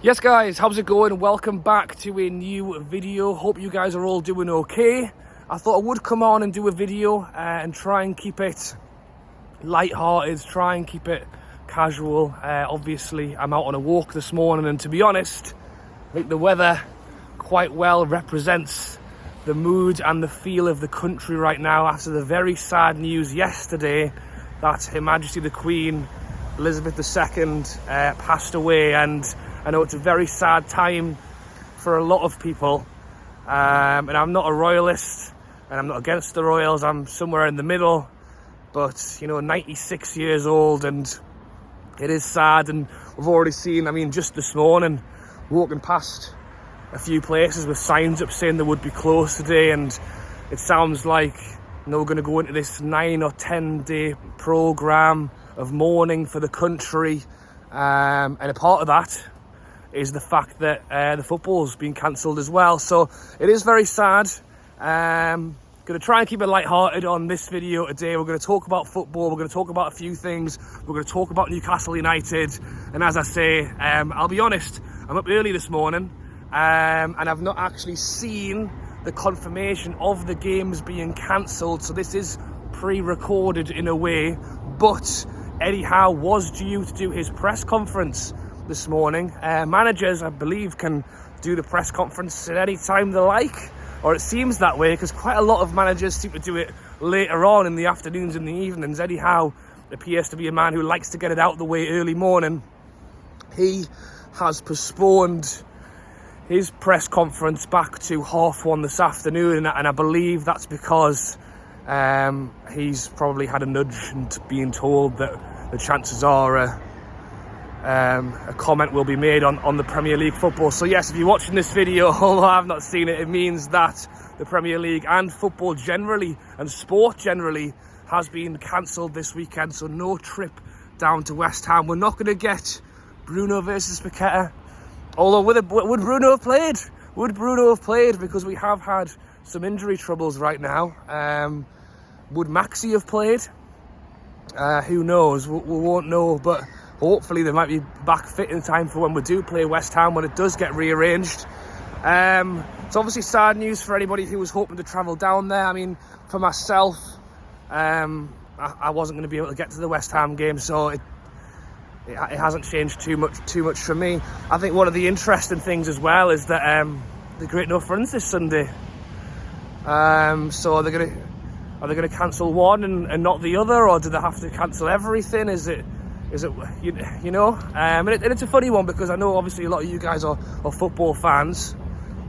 Yes guys, how's it going? Welcome back to a new video. Hope you guys are all doing okay. I thought I would come on and do a video and try and keep it light-hearted, try and keep it casual. Obviously, I'm out on a walk this morning, and to be honest, I think the weather quite well represents the mood and the feel of the country right now after the very sad news yesterday that Her Majesty the Queen Elizabeth II passed away. And I know it's a very sad time for a lot of people, and I'm not a royalist and I'm not against the royals. I'm somewhere in the middle, but 96 years old, and it is sad. And we've already seen, just this morning, walking past a few places with signs up saying they would be closed today, and it sounds like we're going to go into this 9 or 10 day programme of mourning for the country, and a part of that is the fact that the football's been cancelled as well. So it is very sad. Going to try and keep it light-hearted on this video today. We're going to talk about football. We're going to talk about a few things. We're going to talk about Newcastle United. And as I say, I'll be honest, I'm up early this morning, and I've not actually seen the confirmation of the games being cancelled. So this is pre-recorded in a way. But Eddie Howe was due to do his press conference this morning. Managers, I believe, can do the press conference at any time they like, or it seems that way, because quite a lot of managers seem to do it later on in the afternoons and the evenings. Eddie Howe appears to be a man who likes to get it out of the way early morning. He has postponed his press conference back to 1:30 this afternoon, and I believe that's because he's probably had a nudge and being told that the chances are a comment will be made on the Premier League football. So yes, if you're watching this video, although I've not seen it, it means that the Premier League and football generally and sport generally has been cancelled this weekend. So no trip down to West Ham. We're not going to get Bruno versus Paqueta. Although would Bruno have played? Would Bruno have played? Because we have had some injury troubles right now. Would Maxi have played? Who knows? We won't know, but hopefully they might be back fit in time for when we do play West Ham, when it does get rearranged. It's obviously sad news for anybody who was hoping to travel down there. For myself, I wasn't going to be able to get to the West Ham game, so it hasn't changed too much for me. I think one of the interesting things as well is that the Great North runs this Sunday. So are they going to cancel one and not the other, or do they have to cancel everything? Is it and it's a funny one, because I know obviously a lot of you guys are football fans.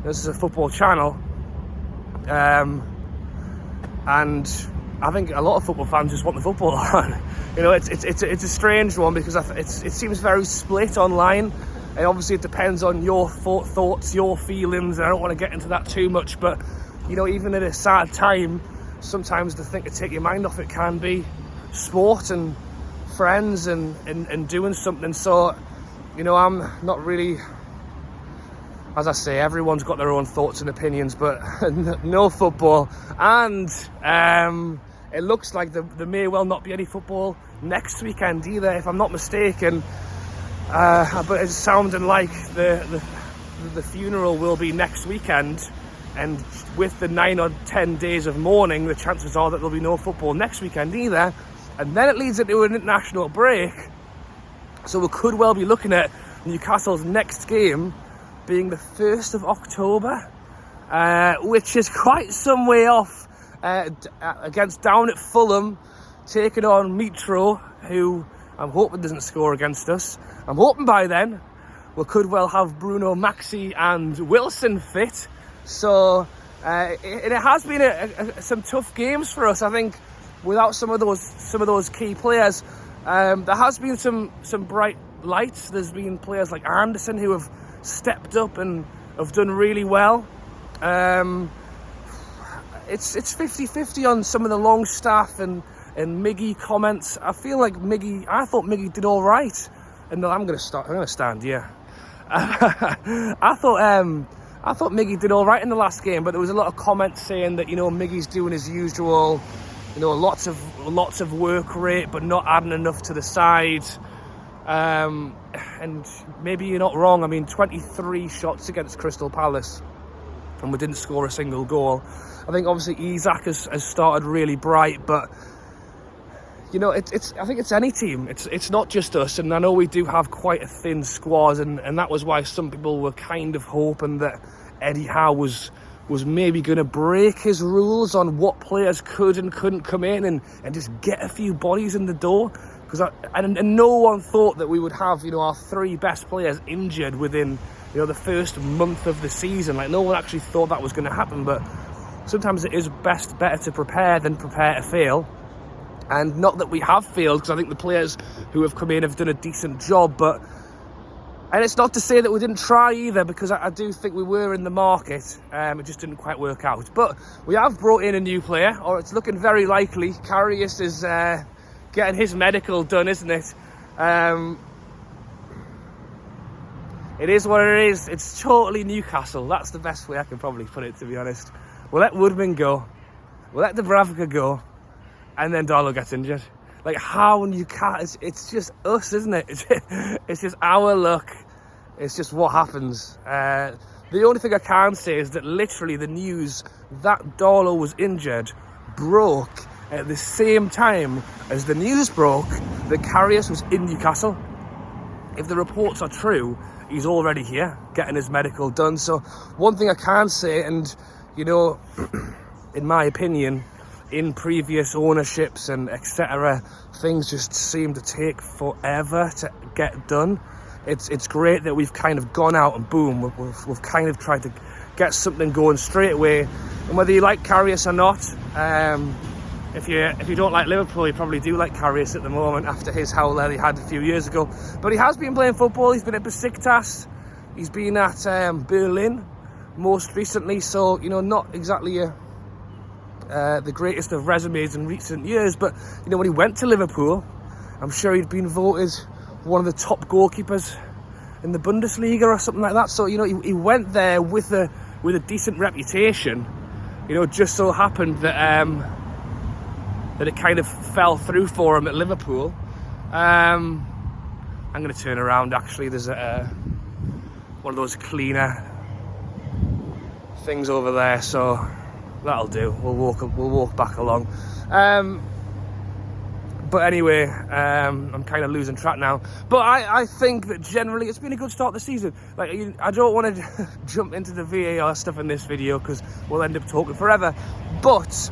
This is a football channel, and I think a lot of football fans just want the football on. It's a strange one, because it seems very split online, and obviously it depends on your thoughts, your feelings, and I don't want to get into that too much, but even at a sad time, sometimes the thing to take your mind off it can be sport and friends and doing something. So I'm not really, as I say, everyone's got their own thoughts and opinions, but no football. And it looks like there may well not be any football next weekend either, if I'm not mistaken. But it's sounding like the funeral will be next weekend, and with the 9 or 10 days of mourning, the chances are that there'll be no football next weekend either. And then it leads into an international break. So we could well be looking at Newcastle's next game being the 1st of October, which is quite some way off, against down at Fulham, taking on Mitro, who I'm hoping doesn't score against us. I'm hoping by then we could well have Bruno, Maxi and Wilson fit. So it has been some tough games for us, I think. Without some of those key players, there has been some bright lights. There's been players like Anderson who have stepped up and have done really well. It's 50-50 on some of the long staff and Miggy comments. I thought Miggy did all right. And no, I'm going to stand. Yeah, I thought Miggy did all right in the last game, but there was a lot of comments saying that Miggy's doing his usual. Lots of work rate, but not adding enough to the side. And maybe you're not wrong. I mean, 23 shots against Crystal Palace and we didn't score a single goal. I think obviously Isak has started really bright, but you know, I think it's any team. It's not just us, and I know we do have quite a thin squad, and that was why some people were kind of hoping that Eddie Howe was maybe going to break his rules on what players could and couldn't come in and just get a few bodies in the door. And no one thought that we would have, you know, our 3 best players injured within, you know, the first month of the season. Like, no one actually thought that was going to happen, but sometimes it is better to prepare than prepare to fail. And not that we have failed, because I think the players who have come in have done a decent job, and it's not to say that we didn't try either, because I do think we were in the market. It just didn't quite work out. But we have brought in a new player, or it's looking very likely. Karius is getting his medical done, isn't it? It is what it is. It's totally Newcastle. That's the best way I can probably put it, to be honest. We'll let Woodman go. We'll let Dubravka go. And then Darlow gets injured. Like, how Newcastle... It's just us, isn't it? It's just our luck. It's just what happens. The only thing I can say is that literally the news that Darlow was injured broke at the same time as the news broke that Karius was in Newcastle. If the reports are true, he's already here, getting his medical done. So one thing I can say, and, you know, in my opinion, in previous ownerships and etc., things just seem to take forever to get done. It's great that we've kind of gone out and boom, we've kind of tried to get something going straight away. And whether you like Karius or not, if you don't like Liverpool, you probably do like Karius at the moment after his howler he had a few years ago. But he has been playing football. He's been at Besiktas. He's been at Berlin most recently. So, you know, not exactly the greatest of resumes in recent years. But, you know, when he went to Liverpool, I'm sure he'd been voted one of the top goalkeepers in the Bundesliga or something like that. So, you know, he went there with a decent reputation. You know, it just so happened that that it kind of fell through for him at Liverpool. I'm going to turn around, actually. There's one of those cleaner things over there, so that'll do. We'll walk back along. But anyway, I'm kind of losing track now. But I think that generally it's been a good start to the season. Like, I don't want to jump into the VAR stuff in this video because we'll end up talking forever. But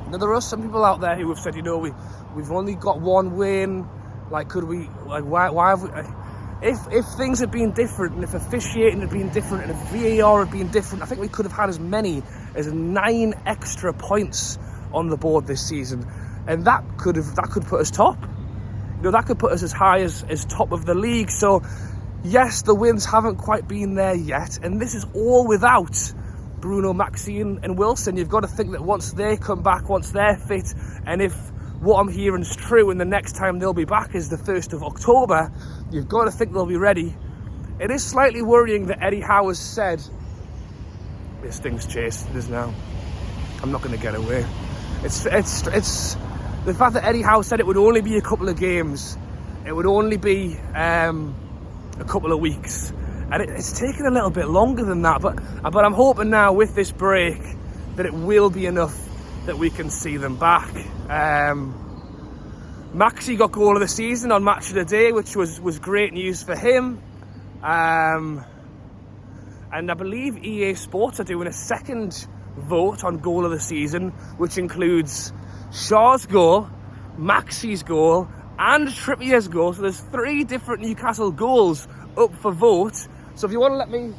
now, there are some people out there who have said, you know, we've only got one win. Like, could we? Like, why have we? If things had been different, and if officiating had been different, and if VAR had been different, I think we could have had as many as 9 extra points on the board this season, and that could put us top. You know, that could put us as high as top of the league. So, yes, the wins haven't quite been there yet, and this is all without Bruno, Maxi and Wilson. You've got to think that once they come back, once they're fit, and if what I'm hearing is true and the next time they'll be back is the 1st of October, you've got to think they'll be ready. It is slightly worrying that Eddie Howe has said, this thing's chased us now. I'm not going to get away. It's the fact that Eddie Howe said it would only be a couple of games. It would only be a couple of weeks. And it's taken a little bit longer than that, but I'm hoping now with this break that it will be enough that we can see them back. Maxi got goal of the season on Match of the Day, which was great news for him. And I believe EA Sports are doing a second vote on goal of the season, which includes Shaw's goal, Maxi's goal, and Trippier's goal. So there's 3 different Newcastle goals up for vote. So if you want to let me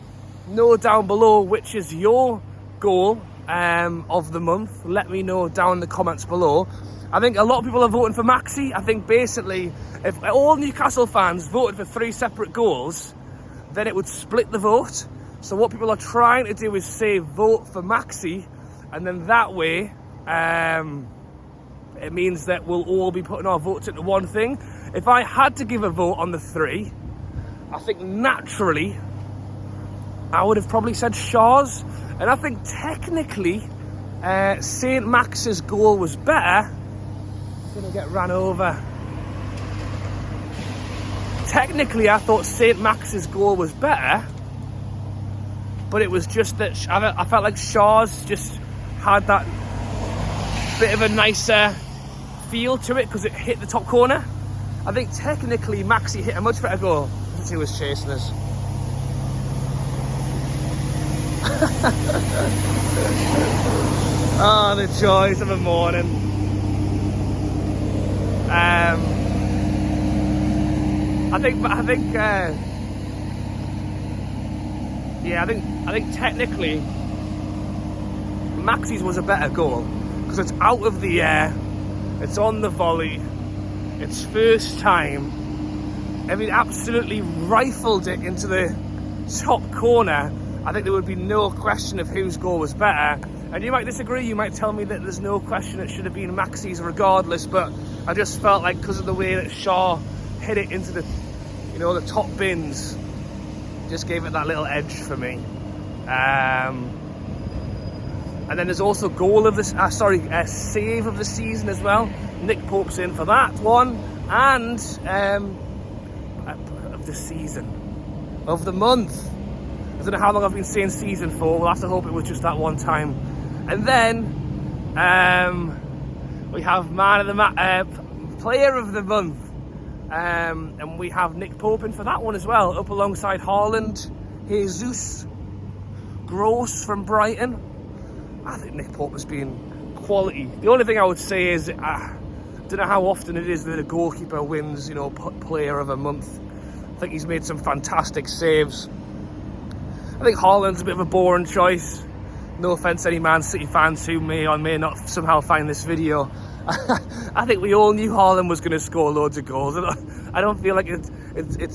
know down below which is your goal of the month, let me know down in the comments below. I think a lot of people are voting for Maxi. I think basically if all Newcastle fans voted for 3 separate goals, then it would split the vote. So what people are trying to do is say vote for Maxi, and then that way it means that we'll all be putting our votes into one thing. If I had to give a vote on the 3, I think naturally I would have probably said Shaw's, and I think technically St. Max's goal was better. He's going to get ran over. technically I thought St. Max's goal was better, but it was just that I felt like Shaw's just had that bit of a nicer feel to it because it hit the top corner. I think technically Maxi hit a much better goal. Let's see who was chasing us. Oh, the joys of a morning. I think technically Maxi's was a better goal because it's out of the air, it's on the volley, it's first time. I mean, absolutely rifled it into the top corner. I think there would be no question of whose goal was better. And you might disagree, you might tell me that there's no question it should have been Maxi's regardless, but I just felt like because of the way that Shaw hit it into the, you know, the top bins, just gave it that little edge for me. And then there's also goal of this, save of the season as well. Nick Pope's in for that one, and of the season, of the month. I don't know how long I've been saying season for. We'll have to hope it was just that one time. And then we have player of the month, and we have Nick Pope in for that one as well, up alongside Haaland, Jesus, Gross from Brighton. I think Nick Pope has been quality. The only thing I would say is I don't know how often it is that a goalkeeper wins, you know, player of a month. I think he's made some fantastic saves. I think Haaland's a bit of a boring choice. No offence to any Man City fans who may or may not somehow find this video. I think we all knew Haaland was going to score loads of goals. I don't feel like it's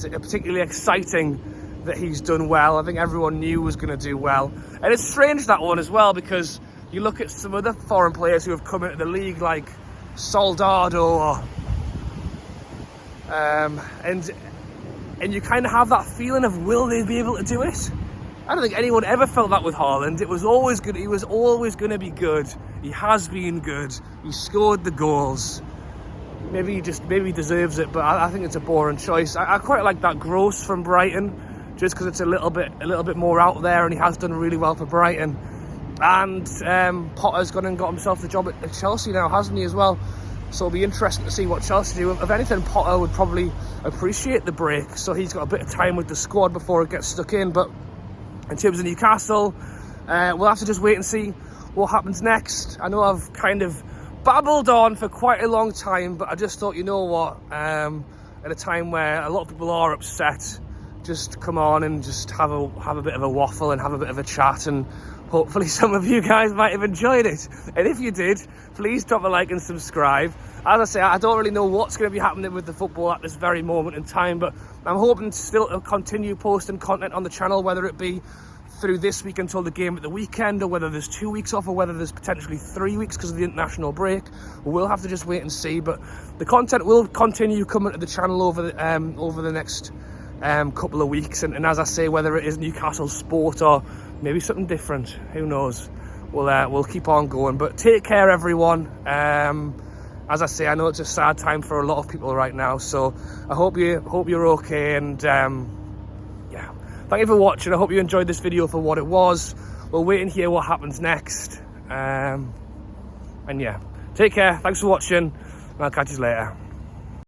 particularly exciting that he's done well. I think everyone knew he was going to do well. And it's strange, that one as well, because you look at some other foreign players who have come into the league like Soldado, and you kind of have that feeling of, will they be able to do it? I don't think anyone ever felt that with Haaland. It was always good. He was always going to be good. He has been good. He scored the goals. Maybe he deserves it, but I think it's a boring choice. I quite like that Gross from Brighton, just because it's a little bit more out there, and he has done really well for Brighton. And Potter's gone and got himself the job at Chelsea now, hasn't he, as well? So it'll be interesting to see what Chelsea do. If anything, Potter would probably appreciate the break, so he's got a bit of time with the squad before it gets stuck in. But in terms of Newcastle, we'll have to just wait and see what happens next. I know I've kind of babbled on for quite a long time, but I just thought, you know what, at a time where a lot of people are upset, just come on and just have a bit of a waffle and have a bit of a chat, and hopefully some of you guys might have enjoyed it. And if you did, please drop a like and subscribe. As I say, I don't really know what's going to be happening with the football at this very moment in time, but I'm hoping to still continue posting content on the channel, whether it be through this week until the game at the weekend, or whether there's 2 weeks off, or whether there's potentially 3 weeks because of the international break. We'll have to just wait and see, but the content will continue coming to the channel over the next couple of weeks, and as I say, whether it is Newcastle sport or maybe something different, who knows. We'll keep on going, but take care, everyone. As I say, I know it's a sad time for a lot of people right now, so I hope you're okay, and yeah, thank you for watching. I hope you enjoyed this video for what it was. We'll wait and hear what happens next, and yeah, take care, thanks for watching, and I'll catch you later.